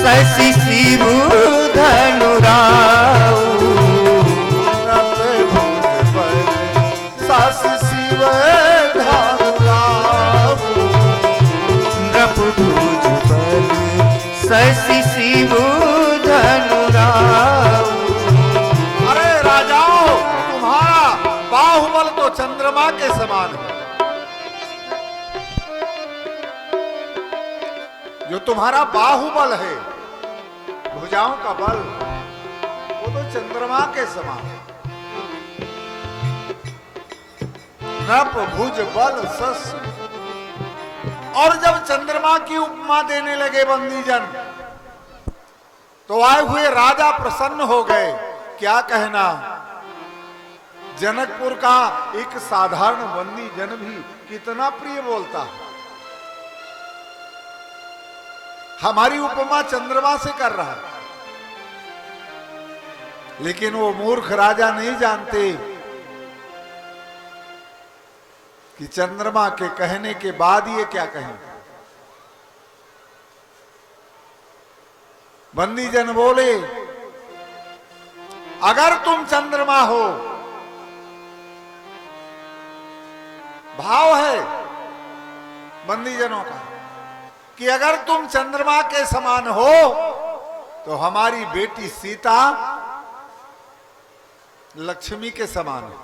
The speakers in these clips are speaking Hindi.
शशि शिव धनुराऊ नभ भुज बल शशि शिव धनुराऊ नभ भुज बल शशि शिव धनुराऊ। अरे राजाओं, तुम्हारा बाहुबल तो चंद्रमा के समान है। जो तुम्हारा बाहुबल है, भुजाओं का बल, वो तो चंद्रमा के समान है। नभ भुज बल शश। और जब चंद्रमा की उपमा देने लगे बंदीजन, तो आए हुए राजा प्रसन्न हो गए। क्या कहना, जनकपुर का एक साधारण बंदी जन भी कितना प्रिय बोलता है। हमारी उपमा चंद्रमा से कर रहा है। लेकिन वो मूर्ख राजा नहीं जानते कि चंद्रमा के कहने के बाद ये क्या कहेंगे। बंदी जन बोले, अगर तुम चंद्रमा हो, भाव है बंदीजनों का कि अगर तुम चंद्रमा के समान हो तो हमारी बेटी सीता लक्ष्मी के समान है।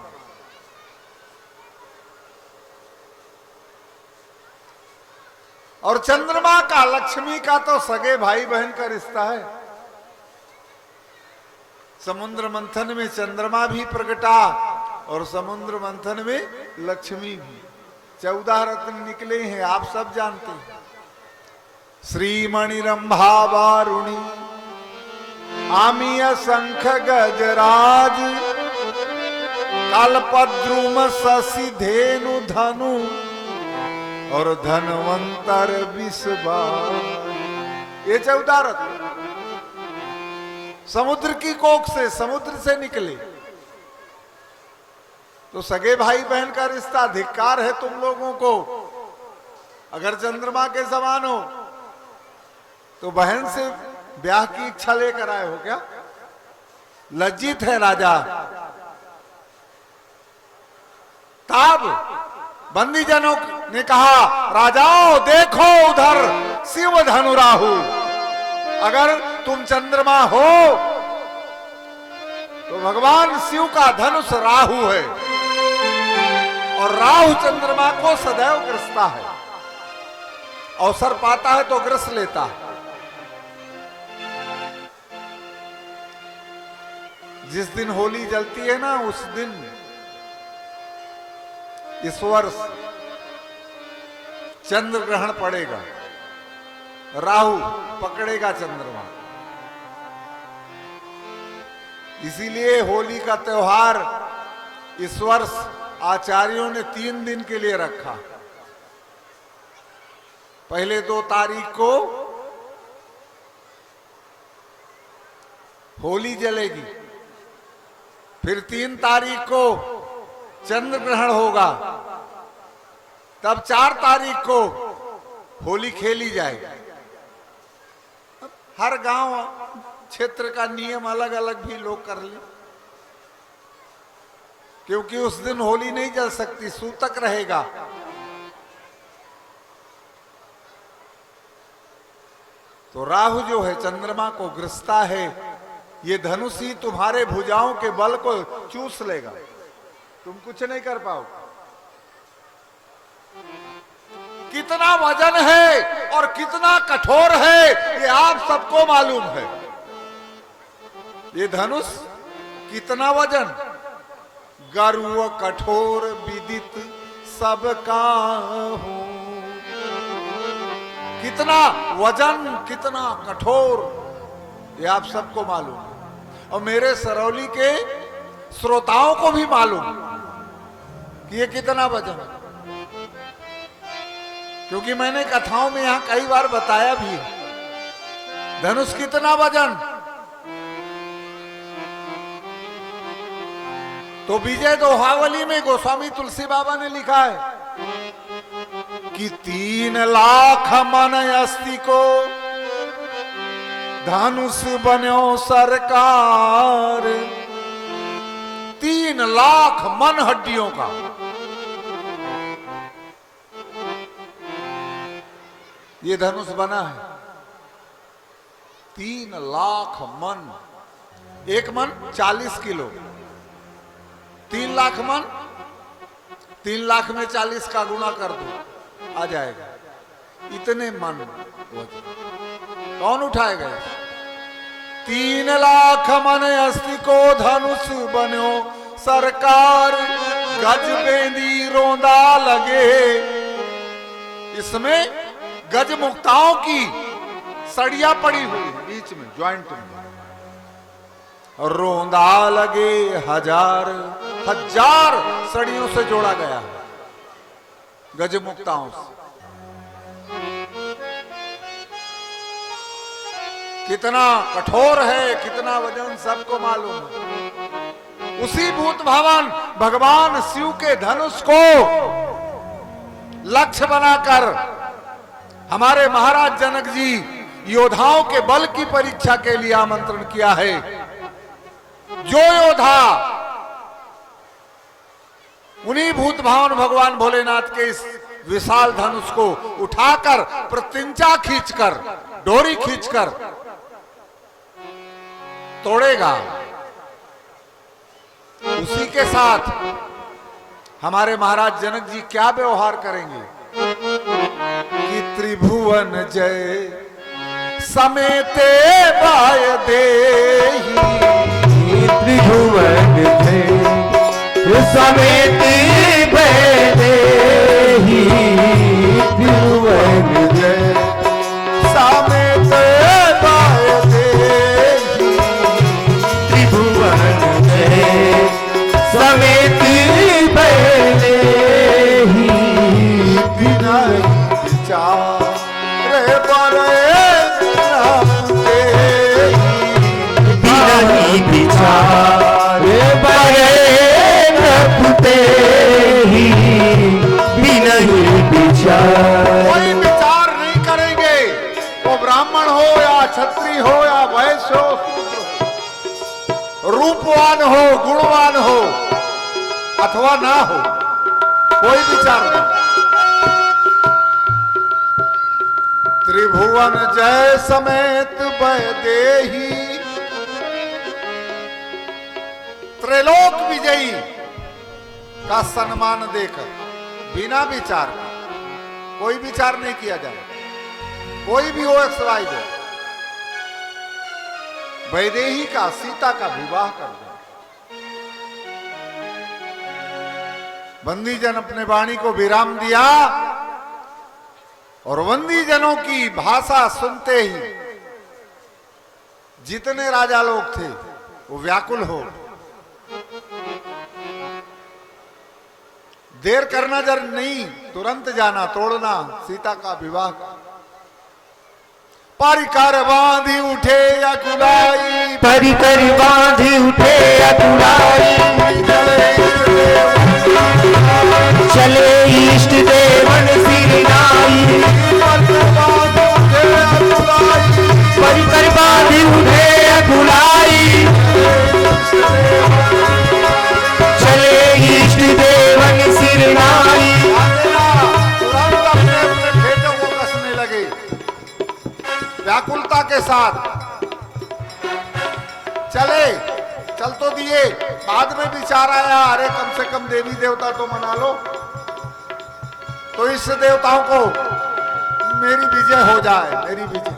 और चंद्रमा का लक्ष्मी का तो सगे भाई बहन का रिश्ता है। समुद्र मंथन में चंद्रमा भी प्रगटा और समुद्र मंथन में लक्ष्मी भी। 14 रत्न निकले हैं, आप सब जानते हैं। श्रीमणि रंभा वारुणी आमीय शंख गजराज कल्पद्रुम शशि धेनु धनु और धनवंतर विषबाण। ये 14 रत्न समुद्र की कोख से, समुद्र से निकले। तो सगे भाई बहन का रिश्ता धिक्कार है तुम लोगों को। अगर चंद्रमा के समान हो तो बहन से ब्याह की इच्छा लेकर आए हो क्या? लज्जित है राजा। तब बंदीजनों ने कहा, राजाओं देखो उधर शिव धनुराहु। अगर तुम चंद्रमा हो तो भगवान शिव का धनुष राहु है और राहु चंद्रमा को सदैव ग्रसता है। अवसर पाता है तो ग्रस लेता है। जिस दिन होली जलती है ना, उस दिन इस वर्ष चंद्र ग्रहण पड़ेगा। राहु पकड़ेगा चंद्रमा। इसीलिए होली का त्योहार इस वर्ष आचार्यों ने 3 दिन के लिए रखा। पहले 2 तारीख को होली जलेगी, फिर 3 तारीख को चंद्र ग्रहण होगा, तब 4 तारीख को होली खेली जाएगी। हर गांव क्षेत्र का नियम अलग अलग भी लोग कर ले, क्योंकि उस दिन होली नहीं जल सकती, सूतक रहेगा। तो राहु जो है चंद्रमा को ग्रसता है। ये धनुष ही तुम्हारे भुजाओं के बल को चूस लेगा, तुम कुछ नहीं कर पाओगे। कितना वजन है और कितना कठोर है ये आप सबको मालूम है। ये धनुष कितना वजन, गर्व कठोर विदित सबका हो। कितना वजन, कितना कठोर, ये आप सबको मालूम है। और मेरे सरौली के श्रोताओं को भी मालूम कि ये कितना वजन है, क्योंकि मैंने कथाओं में यहां कई बार बताया भी है। धनुष कितना वजन, तो विजय दोहावली में गोस्वामी तुलसी बाबा ने लिखा है कि 3 लाख मन अस्थि को धनुष बन्यो सरकार, 3 लाख मन हड्डियों का। ये धनुष बना है 3 लाख मन। एक मन 40 किलो, 3 लाख मन, 3 लाख में 40 का गुणा कर दो, आ जाएगा। इतने मन कौन उठाएगा? 3 लाख मन अस्थि को धनुष बन्यो सरकार, गज बेंदी रोंदा लगे। इसमें गज मुक्ताओं की सड़िया पड़ी हुई है बीच में, ज्वाइंट में। रोंदा लगे, हजार सड़ियों से जोड़ा गया है गज मुक्ताओं से। कितना कठोर है, कितना वजन, सबको मालूम है। उसी भूत भवन भगवान शिव के धनुष को लक्ष्य बनाकर हमारे महाराज जनक जी योद्धाओं के बल की परीक्षा के लिए आमंत्रण किया है। जो योद्धा उन्हीं भूत भावन भगवान भोलेनाथ के इस विशाल धनुष को उठाकर, प्रत्यंचा खींचकर, डोरी खींचकर तोड़ेगा, उसी के साथ हमारे महाराज जनक जी क्या व्यवहार करेंगे कि त्रिभुवन जय समेते बाय देही, त्रिभुवन जय समेते बाय देही, त्रिभुवन जय समेते बाय देही, त्रिभुवन जय समेते बाय देही, बिना विचार विचार बड़े नपुते ही, बिना विचार। कोई विचार नहीं करेंगे, वो ब्राह्मण हो या क्षत्रिय हो या वैश्य हो, रूपवान हो, गुणवान हो अथवा ना हो, कोई विचार नहीं। त्रिभुवन जय समेत वैदेही, त्रैलोक विजयी का सम्मान देकर बिना विचार का, कोई विचार नहीं किया जाए, कोई भी हो XYZ, वैदेही का, सीता का विवाह कर दो। बंदी जन अपने वाणी को विराम दिया और बंदी जनों की भाषा सुनते ही जितने राजा लोग थे वो व्याकुल हो। देर करना जर नहीं, तुरंत जाना, तोड़ना सीता का विवाह। परिकर बांधी उठे अकुलाई, परिकर बांधी उठे अकुलाई, चले इष्ट देवन सिरनाई, परिकर बांधी उठे अकुलाई, चले इष्ट देवन सिरनाई। तुरंत अपने अपने भेटों को कसने लगे व्याकुलता के साथ। चले, चल तो दिए, बाद में विचार आया, अरे कम से कम देवी देवता तो मना लो, तो इस देवताओं को मेरी विजय हो जाए, मेरी विजय।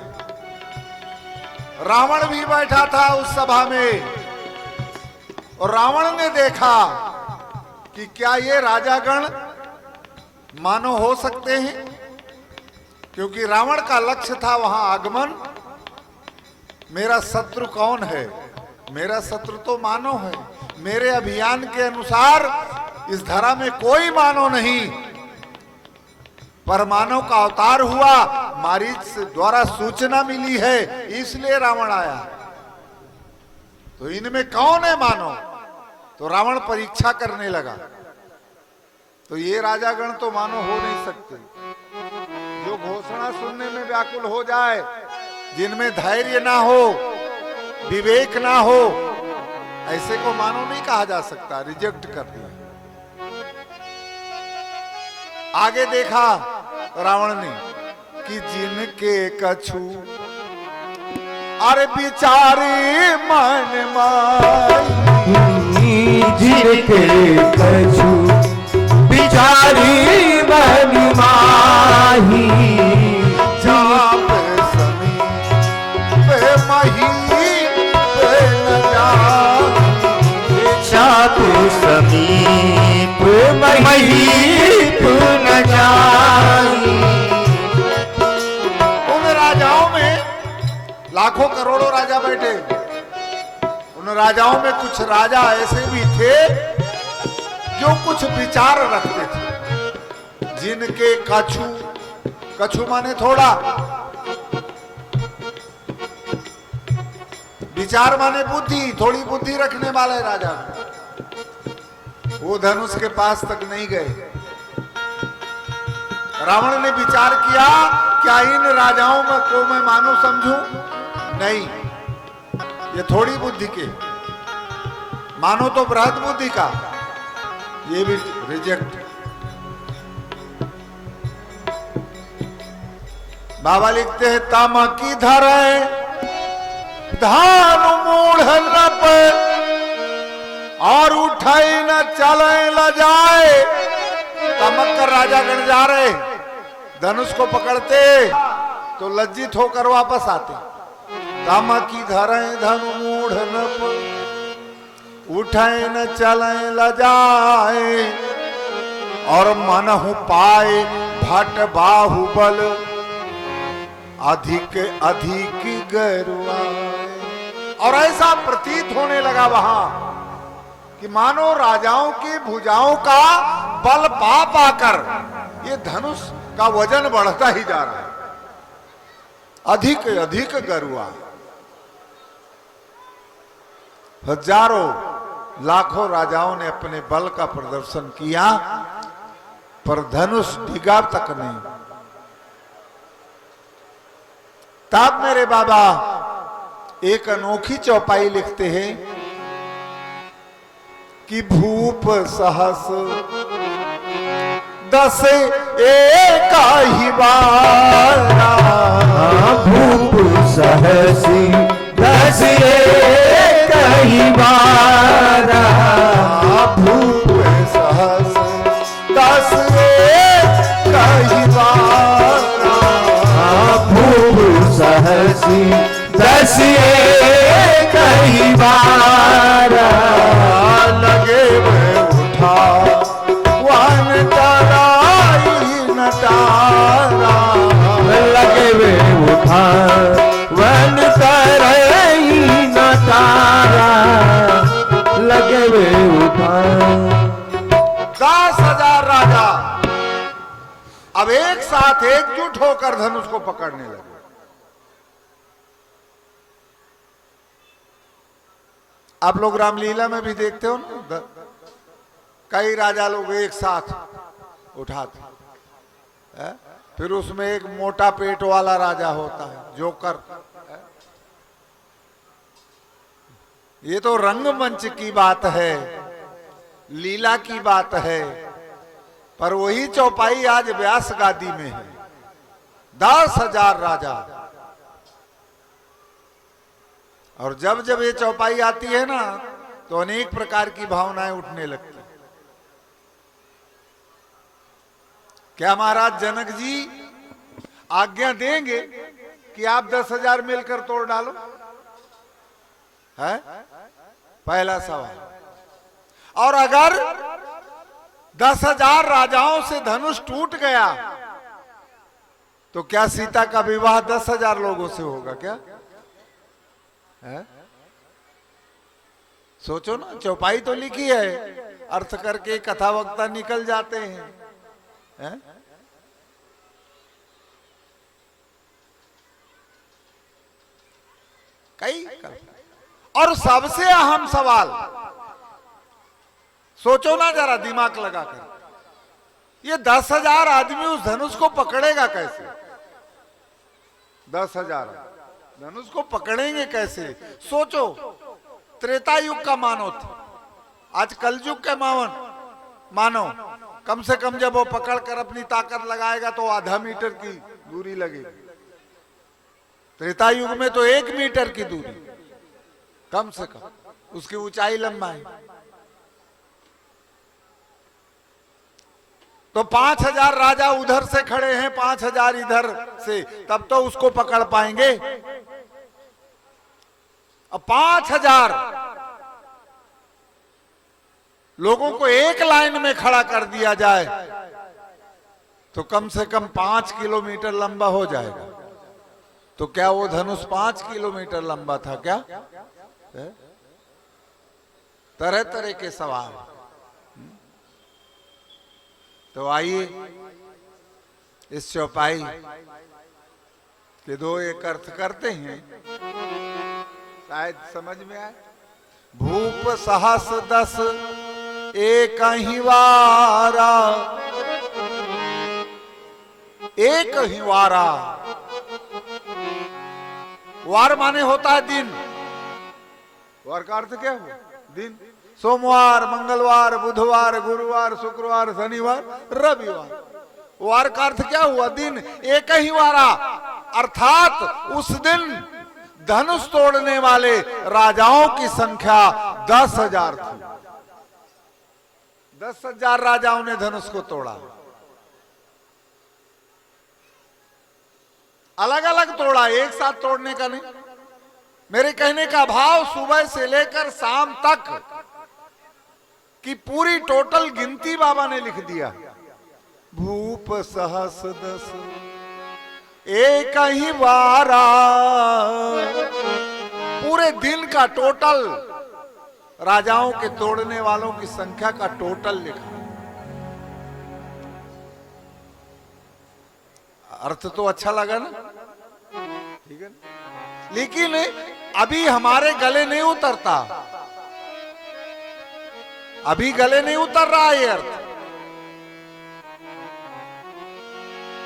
रावण भी बैठा था उस सभा में और रावण ने देखा कि क्या ये राजागण मानो हो सकते हैं, क्योंकि रावण का लक्ष्य था वहां आगमन। मेरा शत्रु कौन है? मेरा शत्रु तो मानव है। मेरे अभियान के अनुसार इस धरा में कोई मानव नहीं, पर मानव का अवतार हुआ, मारीच द्वारा सूचना मिली है, इसलिए रावण आया। तो इनमें कौन है मानव? तो रावण परीक्षा करने लगा। तो ये राजागण तो मानव हो नहीं सकते। जो घोषणा सुनने में व्याकुल हो जाए जिनमें धैर्य ना हो, विवेक ना हो, ऐसे को मानव नहीं कहा जा सकता, रिजेक्ट कर दिया। आगे देखा रावण ने कि जिनके कछु अरे बिचारी मन माई, जिनके कछु बिचारी मन माही, जाप समीप महीप न जाई, चाप समीप महीप न जाई। उन राजाओं में लाखों करोड़ों राजा बैठे, उन राजाओं में कुछ राजा ऐसे भी थे जो कुछ विचार रखते थे। जिनके कछु, कछु माने थोड़ा, विचार माने बुद्धि, थोड़ी बुद्धि रखने वाले राजा, वो धनुष के पास तक नहीं गए। रावण ने विचार किया, क्या इन राजाओं में को मैं मानो समझूं? नहीं, ये थोड़ी बुद्धि के, मानो तो बृहद बुद्धि का, ये भी रिजेक्ट। बाबा लिखते हैं तामा की धरे धान मूढ़ नप, और उठाई न चले ल जाए। तमक कर राजा गण जा रहे, धनुष को पकड़ते तो लज्जित होकर वापस आते। तामा की धरे धन मूढ़ नप, उठाए न चले ल जाए। और मनहु पाए भट बाहुबल, अधिक अधिक गरुआए। और ऐसा प्रतीत होने लगा वहां कि मानो राजाओं की भुजाओं का बल पा पाकर ये धनुष का वजन बढ़ता ही जा रहा है, अधिक अधिक गरुआ। हजारों लाखों राजाओं ने अपने बल का प्रदर्शन किया, पर धनुष डिगा तक नहीं। तब मेरे बाबा एक अनोखी चौपाई लिखते हैं कि भूप सहस 10 एक ही बारा, भूप सहसी 10 एक ही बारा। भूप सहस 10 एक ही बारा, भूप सहसी 10 एक ही बारा। लगे वे उठा वन तराई नटारा, लगे वे उठा वन तरई न तारा, लगे वे उठा। 10,000 राजा अब एक साथ एकजुट होकर धनुष को पकड़ने लगे। आप लोग रामलीला में भी देखते हो ना, कई राजा लोग एक साथ उठाते हैं, फिर उसमें एक मोटा पेट वाला राजा होता है, जोकर। ये तो रंगमंच की बात है, लीला की बात है, पर वही चौपाई आज व्यास गादी में है। 10,000 राजा, और जब जब ये चौपाई आती है ना, तो अनेक प्रकार की भावनाएं उठने लगती। क्या महाराज जनक जी आज्ञा देंगे कि आप 10,000 मिलकर तोड़ डालो? है पहला सवाल। और अगर 10,000 राजाओं से धनुष टूट गया तो क्या सीता का विवाह 10,000 लोगों से होगा क्या? है? सोचो ना, चौपाई तो लिखी है, अर्थ करके कथा वक्ता निकल जाते हैं, है? कई और सबसे अहम सवाल सोचो ना जरा दिमाग लगाकर, ये 10,000 आदमी उस धनुष को पकड़ेगा कैसे? 10,000 धनुष को पकड़ेंगे कैसे? सोचो, त्रेता युग का मानव था, आज कलयुग के मानो कम से कम जब वो पकड़ कर अपनी ताकत लगाएगा तो आधा मीटर की दूरी लगेगी। त्रेता युग में तो 1 मीटर की दूरी कम से कम, उसकी ऊंचाई लंबाई। तो 5000 राजा उधर से खड़े हैं, 5000 इधर से, तब तो उसको पकड़ पाएंगे। अब 5000 लोगों को एक लाइन में खड़ा कर दिया जाए तो कम से कम 5 किलोमीटर लंबा हो जाएगा। तो क्या वो धनुष 5 किलोमीटर लंबा था क्या? तरह तरह के सवाल। तो आइए इस चौपाई के 2 एक अर्थ करते हैं, शायद समझ में आए। भूप सहस 10 एक ही वारा, एक ही वारा। वार माने होता है दिन। वार का अर्थ क्या हुआ? दिन। सोमवार, मंगलवार, बुधवार, गुरुवार, शुक्रवार, शनिवार, रविवार। वार का अर्थ क्या हुआ? दिन। एक ही वारा, अर्थात उस दिन धनुष तोड़ने वाले राजाओं की संख्या 10,000 थी। 10,000 राजाओं ने धनुष को तोड़ा। अलग अलग तोड़ा, एक साथ तोड़ने का नहीं। मेरे कहने का भाव सुबह से लेकर शाम तक की पूरी टोटल गिनती बाबा ने लिख दिया। भूप सहस 10 एक ही वारा, पूरे दिन का टोटल राजाओं के तोड़ने वालों की संख्या का टोटल लिखा। अर्थ तो अच्छा लगा ना? ठीक है ना? लेकिन अभी हमारे गले नहीं उतरता, अभी गले नहीं उतर रहा है अर्थ।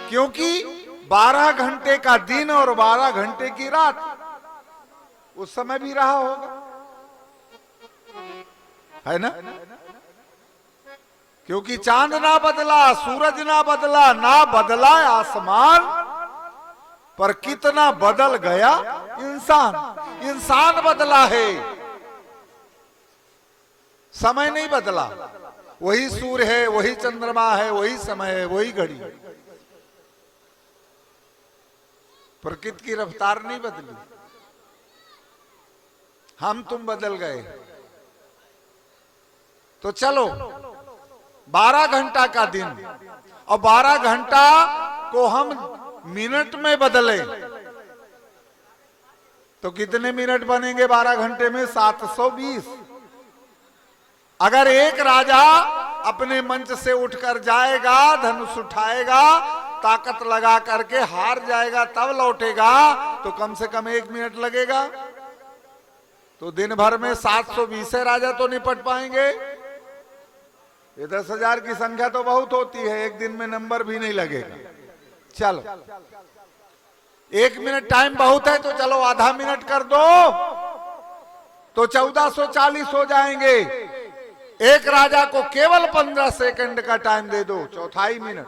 क्योंकि 12 घंटे का दिन और 12 घंटे की रात उस समय भी रहा होगा, है ना? क्योंकि चांद ना बदला, सूरज ना बदला, ना बदला आसमान, पर कितना बदल गया इंसान। इंसान बदला है, समय नहीं बदला। वही सूर्य है, वही चंद्रमा है, वही समय है, वही घड़ी। प्रकृति की रफ्तार नहीं बदली, हम तुम बदल गए। तो चलो 12 घंटा का दिन और 12 घंटा को हम मिनट में बदले तो कितने मिनट बनेंगे 12 घंटे में? 720। अगर एक राजा अपने मंच से उठकर जाएगा, धनुष उठाएगा, ताकत लगा करके हार जाएगा, तब लौटेगा तो कम से कम 1 मिनट लगेगा। तो दिन भर में 720 राजा तो निपट पाएंगे। ये 10,000 की संख्या तो बहुत होती है, एक दिन में नंबर भी नहीं लगेगा। चलो 1 मिनट टाइम बहुत है, तो चलो आधा मिनट कर दो तो 1440 हो जाएंगे। एक राजा को केवल 15 सेकंड का टाइम दे दो, चौथाई मिनट,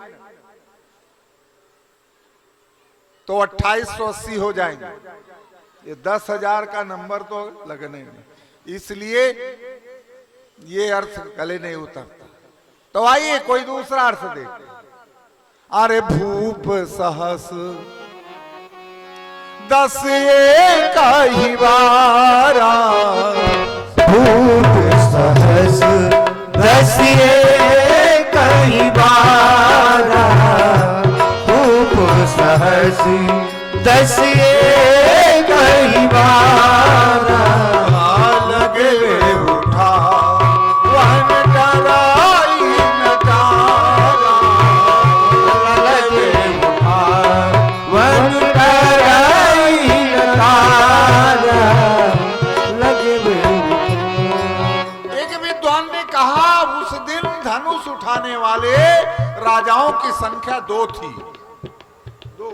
तो 2880 हो जाएंगे। ये 10,000 का नंबर तो लगने नहीं, इसलिए ये अर्थ गले नहीं उतरता। तो आइए कोई दूसरा अर्थ देखते। अरे भूप सहस 10 एक ही वारा, भूप सहस 10 एक ही वारा, भूप सहस 10 एक ही वारा। लगे उठा वन डराई नटारा, लगे उठा वन डराई नटारा, लगे एक विद्वान ने कहा उस दिन धनुष उठाने वाले राजाओं की संख्या 2 थी। 2।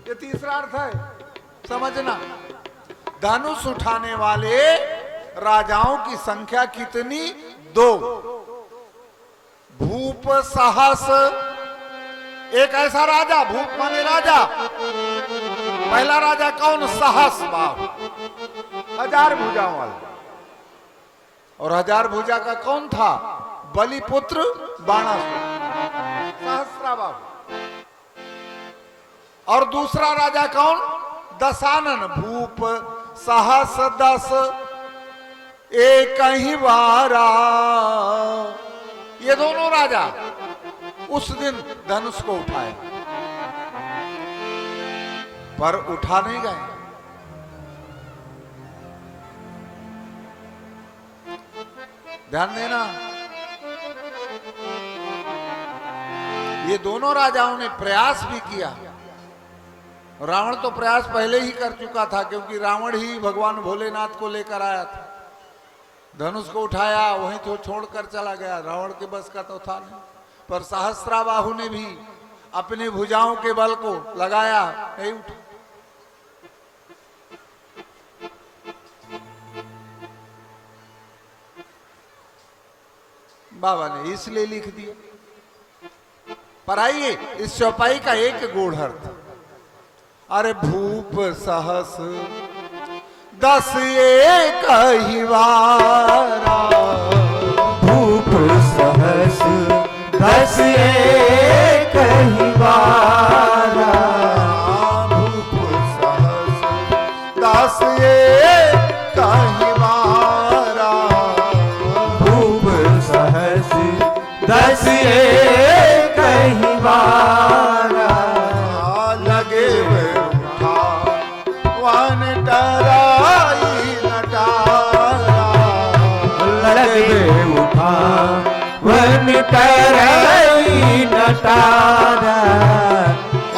ये तीसरा दूसरा अर्थ है, समझना। धनुष उठाने वाले राजाओं की संख्या कितनी? 2। भूप साहस, एक ऐसा राजा, भूप माने राजा। पहला राजा कौन? सहस बाहु, 1000 भुजाओं वाला। और 1000 भुजा का कौन था? बलिपुत्र बाणासुर, सहस्राबाहु। और दूसरा राजा कौन? दशानन, भूप सहस 10 एक ही बारा। ये दोनों राजा उस दिन धनुष को उठाए, पर उठा नहीं गए। ध्यान देना, ये दोनों राजाओं ने प्रयास भी किया। रावण तो प्रयास पहले ही कर चुका था, क्योंकि रावण ही भगवान भोलेनाथ को लेकर आया था। धनुष को उठाया, वहीं तो छोड़कर चला गया। रावण के बस का तो था नहीं। पर सहस्राबाहु ने भी अपनी भुजाओं के बल को लगाया, नहीं उठा। बाबा ने इसलिए लिख दिया। पर आइए इस चौपाई का एक गूढ़ अर्थ। अरे भूप सहस 10 एक ही बारा, भूप सहस 10 एक ही बारा, भूप सहस 10 एक ही बारा, भूप सहस 10 एक ही बारा। लगे वे उठा वन डराई नटारा, लगे उठा वन टराई नटारा।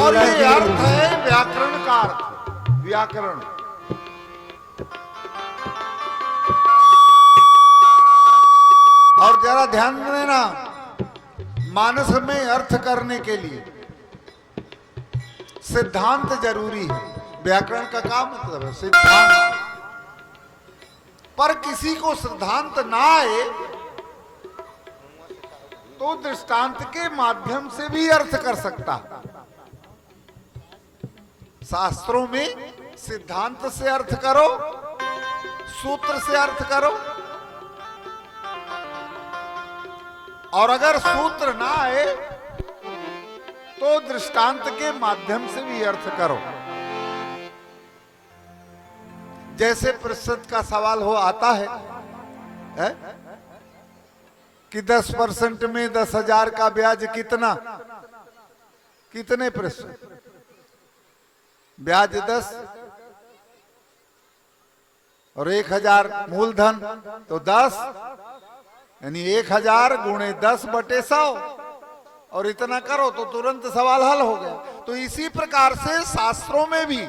और ये अर्थ है व्याकरण का अर्थ, व्याकरण। और जरा ध्यान देना, मानस में अर्थ करने के लिए सिद्धांत जरूरी है। व्याकरण का क्या मतलब है? सिद्धांत। पर किसी को सिद्धांत ना आए तो दृष्टांत के माध्यम से भी अर्थ कर सकता। शास्त्रों में सिद्धांत से अर्थ करो, सूत्र से अर्थ करो, और अगर सूत्र ना आए तो दृष्टांत के माध्यम से भी अर्थ करो। जैसे प्रतिशत का सवाल हो आता है कि 10% में 10,000 का ब्याज कितना, कितने प्रतिशत? ब्याज 10 और 1,000 मूलधन तो 10, यानी 1,000 गुणे 10/100 और इतना करो तो तुरंत सवाल हल हो गया। तो इसी प्रकार से शास्त्रों में भी